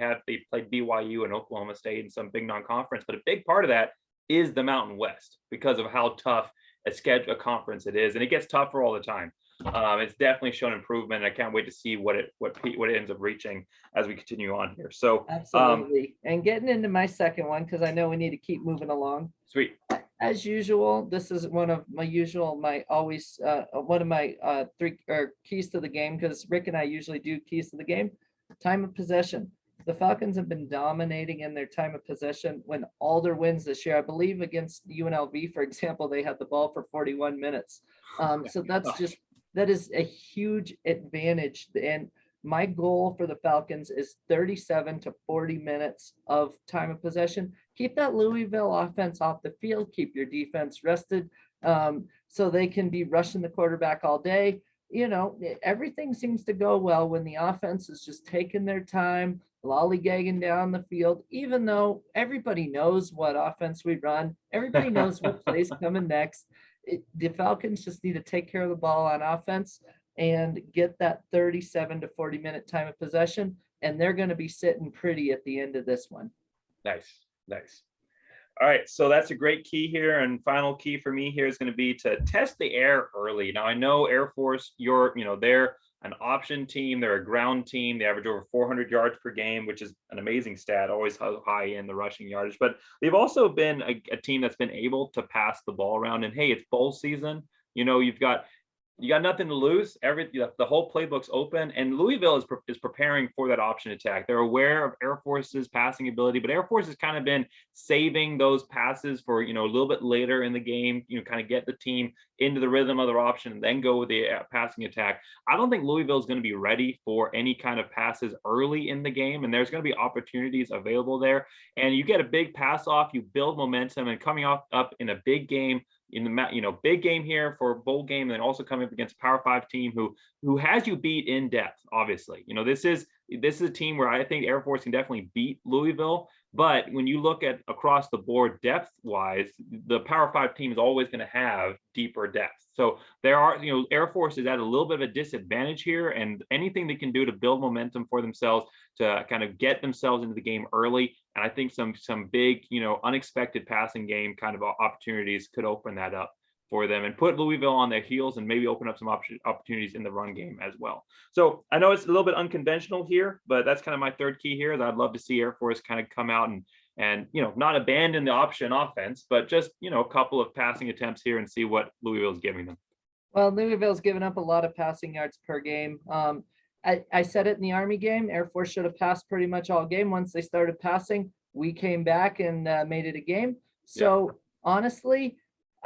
[SPEAKER 1] played BYU and Oklahoma State and some big non-conference, but a big part of that is the Mountain West because of how tough a conference it is, and it gets tougher all the time. It's definitely shown improvement. I can't wait to see what it ends up reaching as we continue on here. So
[SPEAKER 2] absolutely. And getting into my second one, because I know we need to keep moving along.
[SPEAKER 1] Sweet.
[SPEAKER 2] As usual, this is one of my 3 keys to the game, because Rick and I usually do keys to the game. Time of possession. The Falcons have been dominating in their time of possession when all their wins this year. I believe against UNLV, for example, they had the ball for 41 minutes. So that is a huge advantage. And my goal for the Falcons is 37 to 40 minutes of time of possession. Keep that Louisville offense off the field. Keep your defense rested, so they can be rushing the quarterback all day. Everything seems to go well when the offense is just taking their time, lollygagging down the field, even though everybody knows what offense we run. Everybody knows what plays coming next. The Falcons just need to take care of the ball on offense and get that 37 to 40 minute time of possession, and they're going to be sitting pretty at the end of this one.
[SPEAKER 1] Nice. All right, so that's a great key here, and final key for me here is going to be to test the air early. Now I know Air Force, they're an option team, they're a ground team, they average over 400 yards per game, which is an amazing stat, always high in the rushing yardage, but they've also been a team that's been able to pass the ball around. And hey, it's bowl season, You got nothing to lose. The whole playbook's open, and Louisville is preparing for that option attack. They're aware of Air Force's passing ability, but Air Force has kind of been saving those passes for a little bit later in the game. Kind of get the team into the rhythm of their option, and then go with the passing attack. I don't think Louisville is going to be ready for any kind of passes early in the game, and there's going to be opportunities available there. And you get a big pass off, you build momentum, and coming up in a big game. Big game here for bowl game, and also coming up against a Power 5 team who has you beat in depth. Obviously, this is a team where I think Air Force can definitely beat Louisville. But when you look at across the board depth wise, the Power 5 team is always going to have deeper depth. So Air Force is at a little bit of a disadvantage here, and anything they can do to build momentum for themselves to kind of get themselves into the game early. And I think some big, unexpected passing game kind of opportunities could open that up for them and put Louisville on their heels, and maybe open up some opportunities in the run game as well. So I know it's a little bit unconventional here, but that's kind of my third key here. That I'd love to see Air Force kind of come out and not abandon the option offense, but just a couple of passing attempts here and see what Louisville's giving them.
[SPEAKER 2] Well, Louisville's given up a lot of passing yards per game. I said it in the Army game. Air Force should have passed pretty much all game. Once they started passing, we came back and made it a game. So honestly,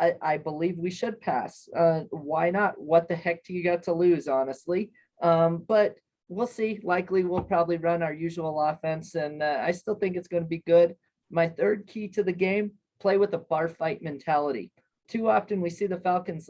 [SPEAKER 2] I believe we should pass. Why not? What the heck do you got to lose, honestly? But we'll see. Likely we'll probably run our usual offense, and I still think it's going to be good. My third key to the game, play with a bar fight mentality. Too often we see the Falcons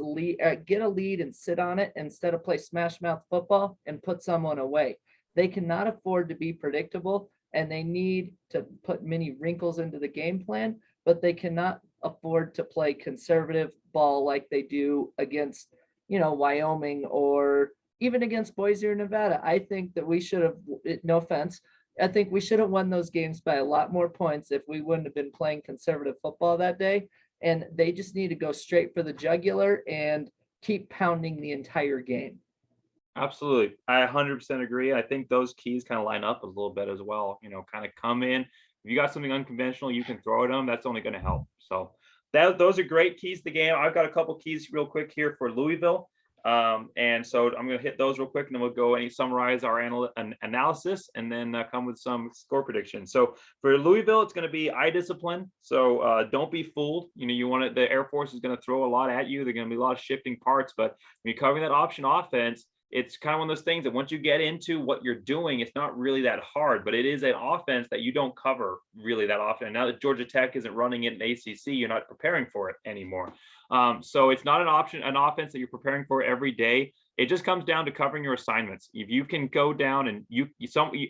[SPEAKER 2] get a lead and sit on it instead of play smash mouth football and put someone away. They cannot afford to be predictable, and they need to put many wrinkles into the game plan, but they cannot afford to play conservative ball like they do against, Wyoming or even against Boise or Nevada. I think that we should have, no offense, I think we should have won those games by a lot more points if we wouldn't have been playing conservative football that day. And they just need to go straight for the jugular and keep pounding the entire game.
[SPEAKER 1] Absolutely. I 100% agree. I think those keys kind of line up a little bit as well, kind of come in. If you got something unconventional, you can throw at them. That's only going to help. So those are great keys to the game. I've got a couple keys real quick here for Louisville. And so I'm going to hit those real quick, and then we'll go and summarize our analysis, and then come with some score predictions. So for Louisville, it's going to be eye discipline. So don't be fooled. The Air Force is going to throw a lot at you. There's going to be a lot of shifting parts, but when you're covering that option offense, it's kind of one of those things that once you get into what you're doing, it's not really that hard, but it is an offense that you don't cover really that often. And now that Georgia Tech isn't running it in ACC, you're not preparing for it anymore. So it's not an offense that you're preparing for every day. It just comes down to covering your assignments. If you can go down and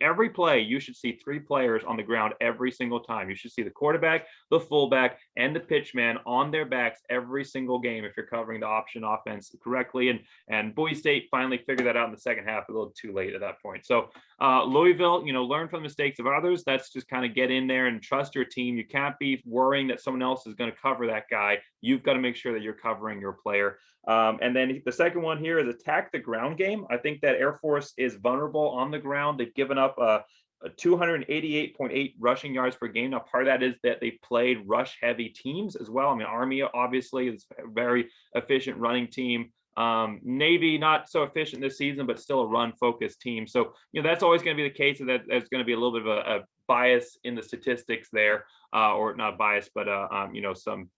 [SPEAKER 1] every play, you should see 3 players on the ground every single time. You should see the quarterback, the fullback, and the pitchman on their backs every single game if you're covering the option offense correctly. And Boise State finally figured that out in the second half, a little too late at that point. So Louisville, learn from the mistakes of others. That's just kind of get in there and trust your team. You can't be worrying that someone else is going to cover that guy. You've got to make sure that you're covering your player. And then the second one here is attack the ground game. I think that Air Force is vulnerable on the ground. They've given up a 288.8 rushing yards per game. Now, part of that is that they played rush-heavy teams as well. I mean, Army obviously is a very efficient running team. Navy not so efficient this season, but still a run-focused team. So that's always going to be the case. That there's going to be a little bit of a bias in the statistics there, or not bias, but some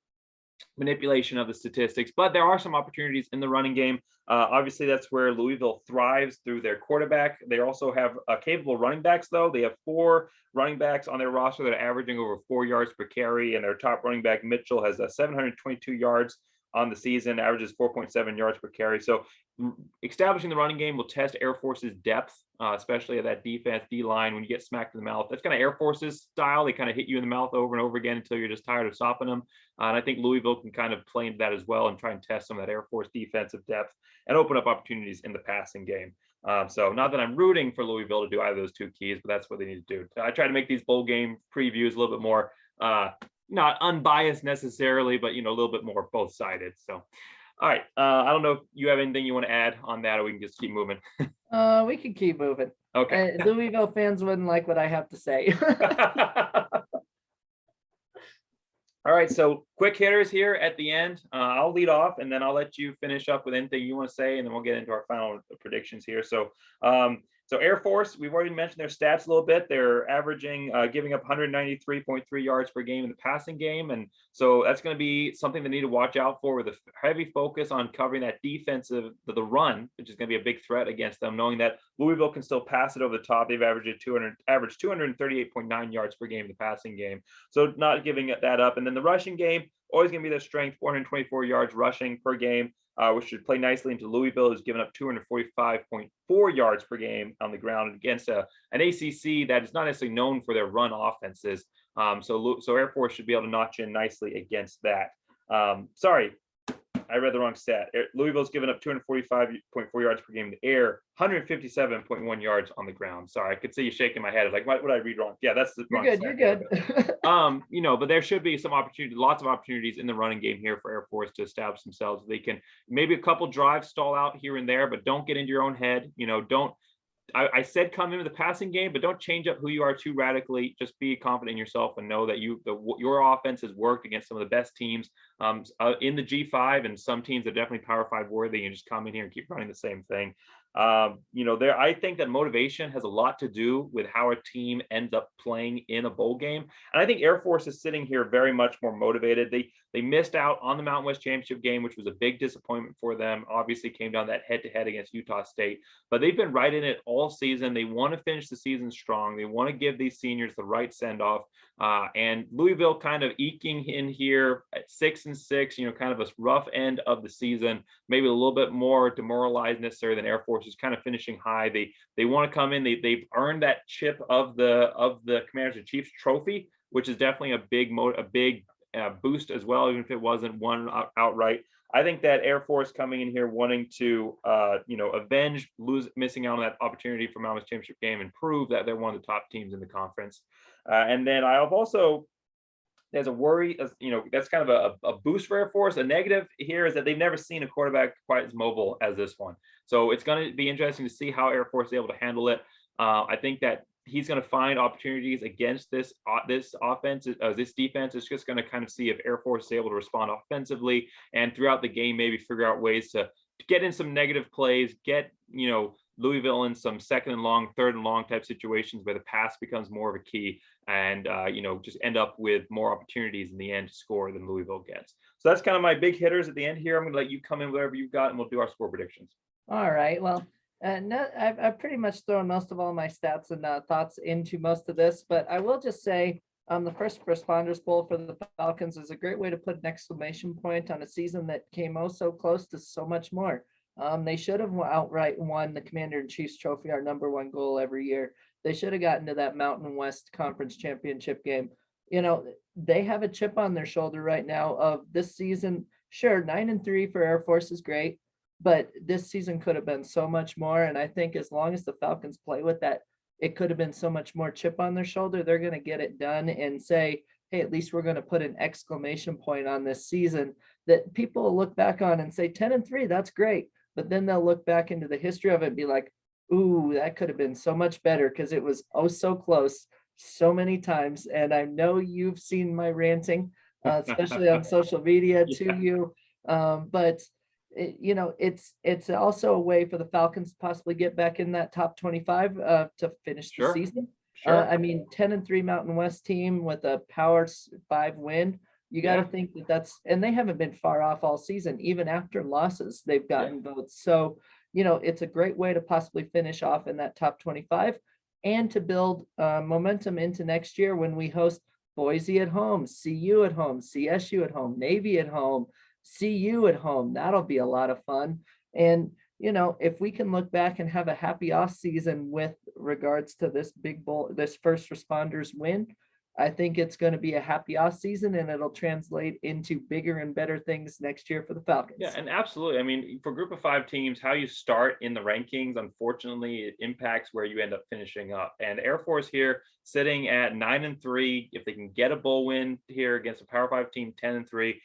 [SPEAKER 1] manipulation of the statistics. But there are some opportunities in the running game. Obviously, that's where Louisville thrives through their quarterback. They also have capable running backs, though. They have 4 running backs on their roster that are averaging over 4 yards per carry, and their top running back, Mitchell, has 722 yards on the season, averages 4.7 yards per carry. So establishing the running game will test Air Force's depth, especially at that defense D-line when you get smacked in the mouth. That's kind of Air Force's style. They kind of hit you in the mouth over and over again until you're just tired of stopping them. And I think Louisville can kind of play into that as well and try and test some of that Air Force defensive depth and open up opportunities in the passing game. So not that I'm rooting for Louisville to do either of those 2 keys, but that's what they need to do. I try to make these bowl game previews a little bit more not unbiased necessarily, but a little bit more both-sided. So, all right. I don't know if you have anything you want to add on that, or we can just keep moving.
[SPEAKER 2] We can keep moving.
[SPEAKER 1] Okay.
[SPEAKER 2] Louisville fans wouldn't like what I have to say.
[SPEAKER 1] All right, so quick hitters here at the end. I'll lead off, and then I'll let you finish up with anything you want to say, and then we'll get into our final predictions here. So Air Force, we've already mentioned their stats a little bit. They're averaging, giving up 193.3 yards per game in the passing game, and so that's going to be something they need to watch out for, with a heavy focus on covering that defensive, the run, which is going to be a big threat against them, knowing that Louisville can still pass it over the top. They've averaged 238.9 yards per game in the passing game. So not giving that up. And then the rushing game, always going to be their strength, 424 yards rushing per game, which should play nicely into Louisville, who's given up 245.4 yards per game on the ground against an ACC that is not necessarily known for their run offenses. So Air Force should be able to notch in nicely against that. Sorry, I read the wrong stat. Louisville's given up 245.4 yards per game in the air, 157.1 yards on the ground. Sorry, I could see you shaking my head. Like, what did I read wrong? Yeah, that's the wrong stat.
[SPEAKER 2] You're good.
[SPEAKER 1] But there should be some opportunity, lots of opportunities in the running game here for Air Force to establish themselves. They can maybe a couple drives stall out here and there, but don't get into your own head. Don't. I said come into the passing game, but don't change up who you are too radically. Just be confident in yourself and know that your offense has worked against some of the best teams in the G5, and some teams are definitely Power 5 worthy, and just come in here and keep running the same thing. I think that motivation has a lot to do with how a team ends up playing in a bowl game. And I think Air Force is sitting here very much more motivated. They missed out on the Mountain West Championship game, which was a big disappointment for them. Obviously came down that head-to-head against Utah State, but they've been right in it all season. They want to finish the season strong. They want to give these seniors the right send-off. And Louisville kind of eking in here at 6-6, kind of a rough end of the season, maybe a little bit more demoralized necessary than Air Force is kind of finishing high. They want to come in. They've earned that chip of the Commanders and Chiefs trophy, which is definitely a big boost as well, even if it wasn't won outright. I think that Air Force coming in here wanting to, avenge missing out on that opportunity for Mountain West Championship game and prove that they're one of the top teams in the conference. And then I've also, there's a worry, that's kind of a boost for Air Force. A negative here is that they've never seen a quarterback quite as mobile as this one. So it's going to be interesting to see how Air Force is able to handle it. I think that he's going to find opportunities against this offense, this defense. Is just going to kind of see if Air Force is able to respond offensively, and throughout the game, maybe figure out ways to get in some negative plays, get, Louisville in some second and long, third and long type situations where the pass becomes more of a key, and just end up with more opportunities in the end to score than Louisville gets. So that's kind of my big hitters at the end here. I'm going to let you come in whatever you've got, and we'll do our score predictions.
[SPEAKER 2] All right. Well, I've pretty much thrown most of all my stats and thoughts into most of this, but I will just say the First Responders Bowl for the Falcons is a great way to put an exclamation point on a season that came so close to so much more. They should have outright won the Commander-in-Chief's trophy, our number one goal every year. They should have gotten to that Mountain West Conference Championship game. They have a chip on their shoulder right now of this season. Sure, 9-3 for Air Force is great, but this season could have been so much more. And I think as long as the Falcons play with that, it could have been so much more chip on their shoulder. They're going to get it done and say, hey, at least we're going to put an exclamation point on this season that people will look back on and say 10-3, that's great. But then they'll look back into the history of it and be like, ooh, that could have been so much better because it was so close so many times. And I know you've seen my ranting, especially on social media to you. But it's also a way for the Falcons to possibly get back in that top 25 to finish the season.
[SPEAKER 1] Sure.
[SPEAKER 2] 10-3 Mountain West team with a Power 5 win. You got to think and they haven't been far off all season. Even after losses, they've gotten votes. So, it's a great way to possibly finish off in that top 25 and to build momentum into next year when we host Boise at home, CU at home, CSU at home, Navy at home, CU at home. That'll be a lot of fun. And, if we can look back and have a happy off season with regards to this big bowl, this First Responders win, I think it's going to be a happy off season, and it'll translate into bigger and better things next year for the Falcons.
[SPEAKER 1] Yeah, and absolutely. I mean, for Group of 5 teams, how you start in the rankings, unfortunately, it impacts where you end up finishing up. And Air Force here sitting at 9-3. If they can get a bowl win here against a Power 5 team, 10-3.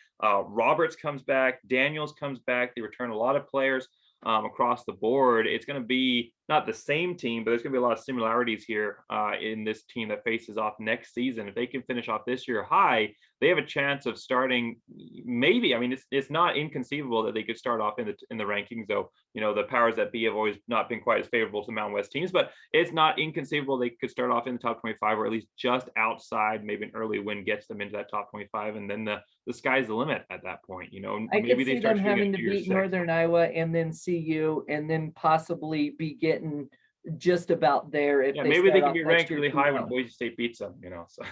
[SPEAKER 1] Roberts comes back, Daniels comes back. They return a lot of players across the board. It's going to be not the same team, but there's going to be a lot of similarities here in this team that faces off next season. If they can finish off this year high, they have a chance of starting. Maybe, I mean, it's not inconceivable that they could start off in the rankings, though. The powers that be have always not been quite as favorable to Mountain West teams, but it's not inconceivable they could start off in the top 25, or at least just outside. Maybe an early win gets them into that top 25, and then the sky's the limit at that point.
[SPEAKER 2] I
[SPEAKER 1] Maybe
[SPEAKER 2] could
[SPEAKER 1] they
[SPEAKER 2] see
[SPEAKER 1] start
[SPEAKER 2] them
[SPEAKER 1] shooting
[SPEAKER 2] having
[SPEAKER 1] at
[SPEAKER 2] to
[SPEAKER 1] Year
[SPEAKER 2] beat
[SPEAKER 1] 6.
[SPEAKER 2] Northern Iowa and then CU, and then possibly be getting just about there if
[SPEAKER 1] Yeah,
[SPEAKER 2] they
[SPEAKER 1] maybe they
[SPEAKER 2] start
[SPEAKER 1] can
[SPEAKER 2] off
[SPEAKER 1] be
[SPEAKER 2] next
[SPEAKER 1] ranked
[SPEAKER 2] year
[SPEAKER 1] really
[SPEAKER 2] too
[SPEAKER 1] high when
[SPEAKER 2] low.
[SPEAKER 1] Boise State beats them. So.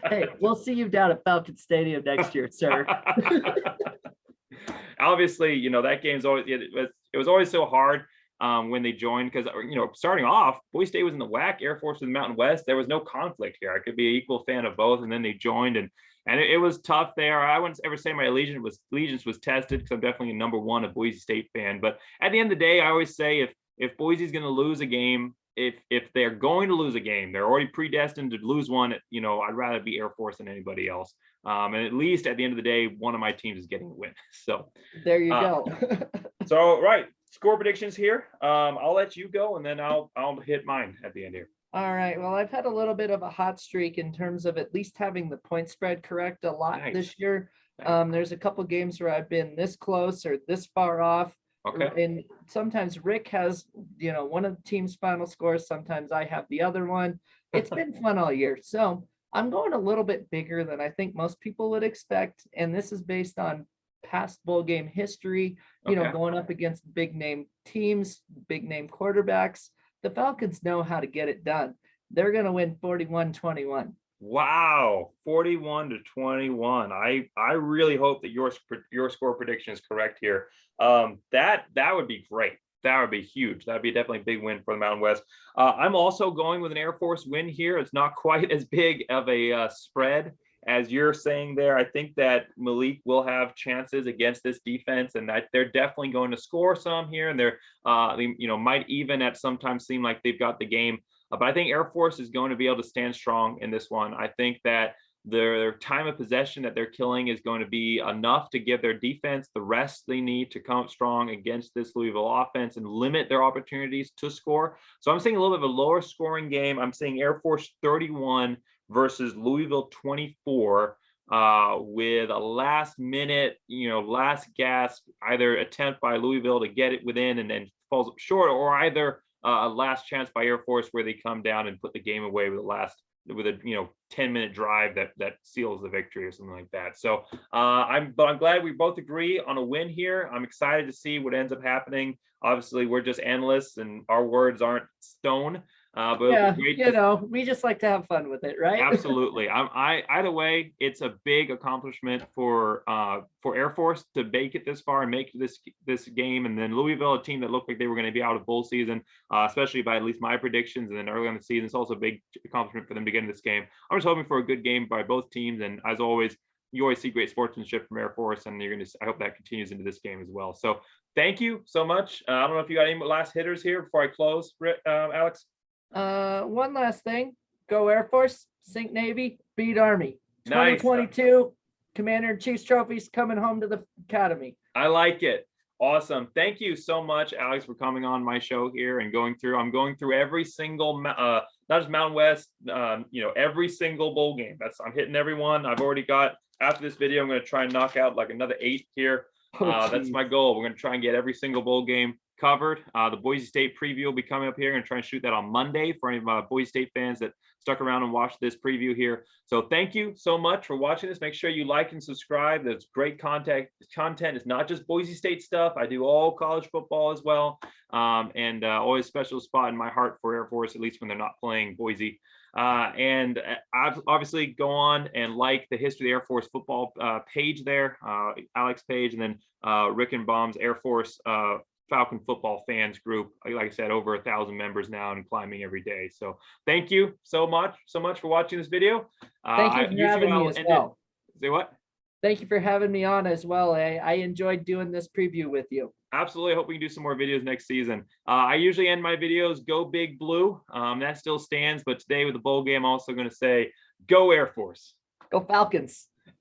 [SPEAKER 2] Hey, we'll see you down at Falcon Stadium next year, sir.
[SPEAKER 1] Obviously, that game's always it was always so hard when they joined, because starting off, Boise State was in the WAC, Air Force was in the Mountain West. There was no conflict here. I could be an equal fan of both, and then they joined, and it was tough there. I wouldn't ever say my allegiance was tested, because I'm definitely a Boise State fan. But at the end of the day, I always say if Boise's going to lose a game, if they're going to lose a game, they're already predestined to lose one. I'd rather be Air Force than anybody else. And at least at the end of the day, one of my teams is getting a win. So
[SPEAKER 2] there you go.
[SPEAKER 1] So right, score predictions here. I'll let you go, and then I'll hit mine at the end here.
[SPEAKER 2] All right. Well, I've had a little bit of a hot streak in terms of at least having the point spread correct a lot this year. There's a couple games where I've been this close or this far off.
[SPEAKER 1] Okay.
[SPEAKER 2] And sometimes Rick has, one of the team's final scores. Sometimes I have the other one. It's been fun all year. So I'm going a little bit bigger than I think most people would expect. And this is based on past bowl game history, going up against big name teams, big name quarterbacks. The Falcons know how to get it done. They're going to win 41-21.
[SPEAKER 1] Wow, 41-21. I really hope that your score prediction is correct here. That would be great. That would be huge. That'd be definitely a big win for the Mountain West. I'm also going with an Air Force win here. It's not quite as big of a spread as you're saying there. I think that Malik will have chances against this defense, and that they're definitely going to score some here, and they're might even at sometimes seem like they've got the game. But I think Air Force is going to be able to stand strong in this one. I think that their time of possession that they're killing is going to be enough to give their defense the rest they need to come up strong against this Louisville offense and limit their opportunities to score. So I'm seeing a little bit of a lower scoring game. I'm seeing Air Force 31 versus Louisville 24, with a last minute, last gasp, either attempt by Louisville to get it within and then falls up short, or either a last chance by Air Force where they come down and put the game away with a 10-minute drive that seals the victory or something like that. So I'm glad we both agree on a win here. I'm excited to see what ends up happening. Obviously, we're just analysts and our words aren't stone. But
[SPEAKER 2] yeah, we just like to have fun with it, right?
[SPEAKER 1] Absolutely. Either way, it's a big accomplishment for Air Force to make it this far and make this game. And then Louisville, a team that looked like they were going to be out of bowl season, especially by at least my predictions. And then early on the season, it's also a big accomplishment for them to get in this game. I'm just hoping for a good game by both teams. And as always, you always see great sportsmanship from Air Force, and I hope that continues into this game as well. So thank you so much. I don't know if you got any last hitters here before I close, Alex.
[SPEAKER 2] One last thing. Go Air Force, sink Navy, beat Army.
[SPEAKER 1] Nice.
[SPEAKER 2] 2022 Commander-in-Chief's trophies coming home to the Academy.
[SPEAKER 1] I like it. Awesome. Thank you so much, Alex, for coming on my show here and I'm going through every single, not just Mountain West, every single bowl game. I'm hitting every one. I've already got, after this video, I'm going to try and knock out like another 8 here. That's my goal. We're going to try and get every single bowl game covered. The Boise State preview will be coming up here, and try and shoot that on Monday for any of my Boise State fans that stuck around and watched this preview here. So thank you so much for watching this. Make sure you like and subscribe. There's great content. It's not just Boise State stuff. I do all college football as well. And always special spot in my heart for Air Force, at least when they're not playing Boise. And obviously go on and like the History of the Air Force football page there, Alex page, and then Rick and Baum's Air Force Falcon football fans group. Like I said, over 1,000 members now and climbing every day. So thank you so much for watching this video.
[SPEAKER 2] Thank you for having me as well.
[SPEAKER 1] Say what?
[SPEAKER 2] Thank you for having me on as well. I enjoyed doing this preview with you.
[SPEAKER 1] Absolutely. Hope we can do some more videos next season. I usually end my videos, go Big Blue. That still stands, but today with the bowl game, I'm also going to say, go Air Force.
[SPEAKER 2] Go Falcons.